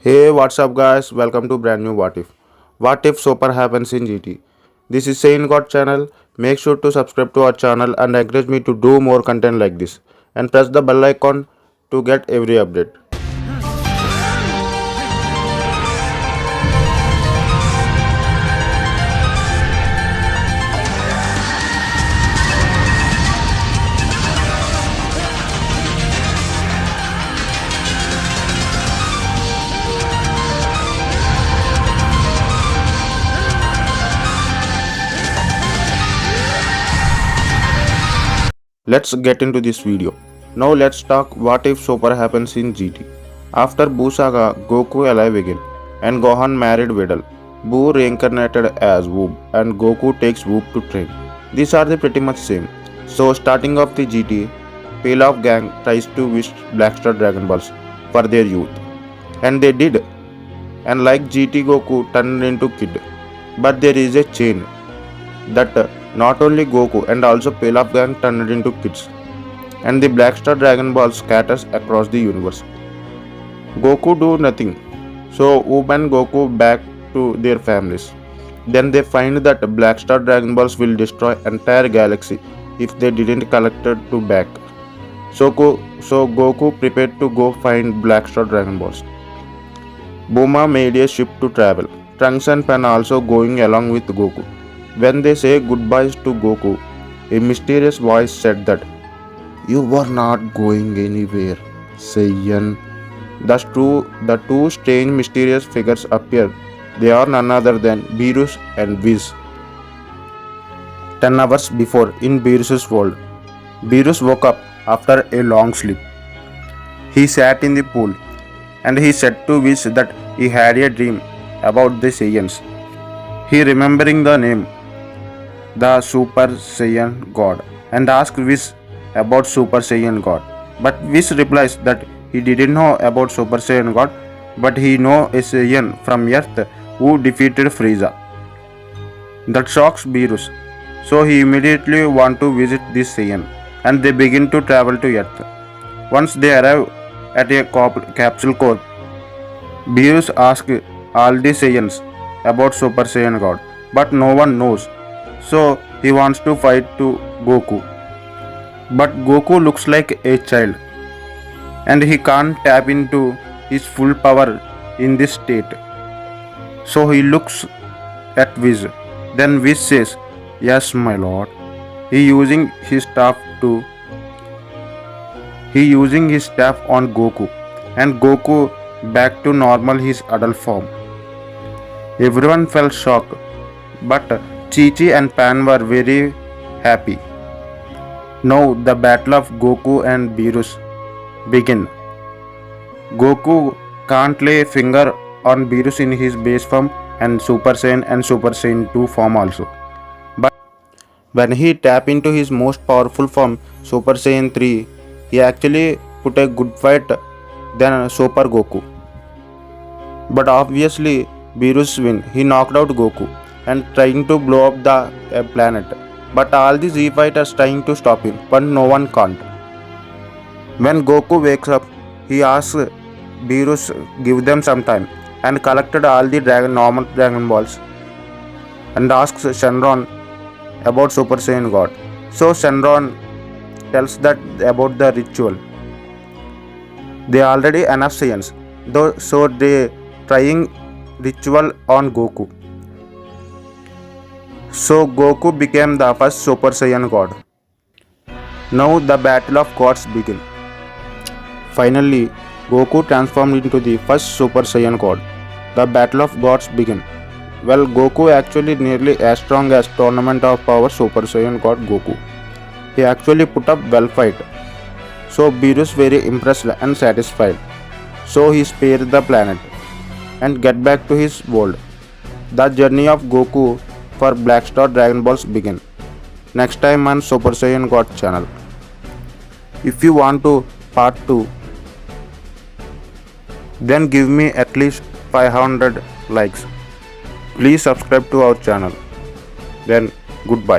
Hey, what's up, guys? Welcome to brand new What If. What if super happens in GT? This is Saint God channel. Make sure to subscribe to our channel and encourage me to do more content like this. And press the bell icon to get every update. Let's get into this video. Now let's talk what if super happens in GT. After Boo Saga, Goku alive again, and Gohan married Vidal. Boo reincarnated as Woob, and Goku takes Woob to train. These are the pretty much same. So starting off the GT, Pilaf gang tries to wish Blackstar Dragon Balls for their youth. And they did. And like GT, Goku turned into kid. But there is a chain that not only Goku and also Pilaf gang turned into kids, and the Blackstar Dragon Ball scatters across the universe. Goku do nothing, so Oob and Goku back to their families. Then they find that Blackstar Dragon Balls will destroy entire galaxy if they didn't collect it to back. So Goku prepared to go find Blackstar Dragon Balls. Bulma made a ship to travel. Trunks and Pan also going along with Goku. When they say goodbyes to Goku, a mysterious voice said that, "You were not going anywhere, Saiyan." The two strange mysterious figures appear. They are none other than Beerus and Whis. 10 hours before, in Beerus' world, Beerus woke up after a long sleep. He sat in the pool and he said to Whis that he had a dream about the Saiyans. He remembering the name, the Super Saiyan God, and asked Whis about Super Saiyan God. But Whis replies that he didn't know about Super Saiyan God, but he know a Saiyan from Earth who defeated Frieza. That shocks Beerus, so he immediately want to visit this Saiyan, and they begin to travel to Earth. Once they arrive at a capsule core, Beerus asks all the Saiyans about Super Saiyan God, but no one knows. So he wants to fight to Goku. But Goku looks like a child and he can't tap into his full power in this state. So he looks at Whis. Then Whis says, "Yes, my lord." He using his staff on Goku, and Goku back to normal his adult form. Everyone felt shocked, but Chi-Chi and Pan were very happy. Now the battle of Goku and Beerus begin. Goku can't lay a finger on Beerus in his base form and Super Saiyan 2 form also. But when he tapped into his most powerful form, Super Saiyan 3, he actually put a good fight than Super Goku. But obviously Beerus win. He knocked out Goku and trying to blow up the planet. But all the Z fighters trying to stop him, but no one can't. When Goku wakes up, he asks Beerus give them some time and collected all the normal Dragon Balls and asks Shenron about Super Saiyan God. So Shenron tells that about the ritual. They already enough Saiyans, so they trying ritual on Goku. So Goku became the first Super Saiyan God. Now the battle of gods began. Finally, Goku transformed into the first Super Saiyan God. The battle of gods began. Well, Goku actually nearly as strong as Tournament of Power Super Saiyan God Goku. He actually put up well fight. So Beerus very impressed and satisfied. So he spared the planet and get back to his world. The journey of Goku for Blackstar Dragon Balls begin. Next time on Super Saiyan God channel. If you want to part 2, then give me at least 500 likes. Please subscribe to our channel. Then goodbye.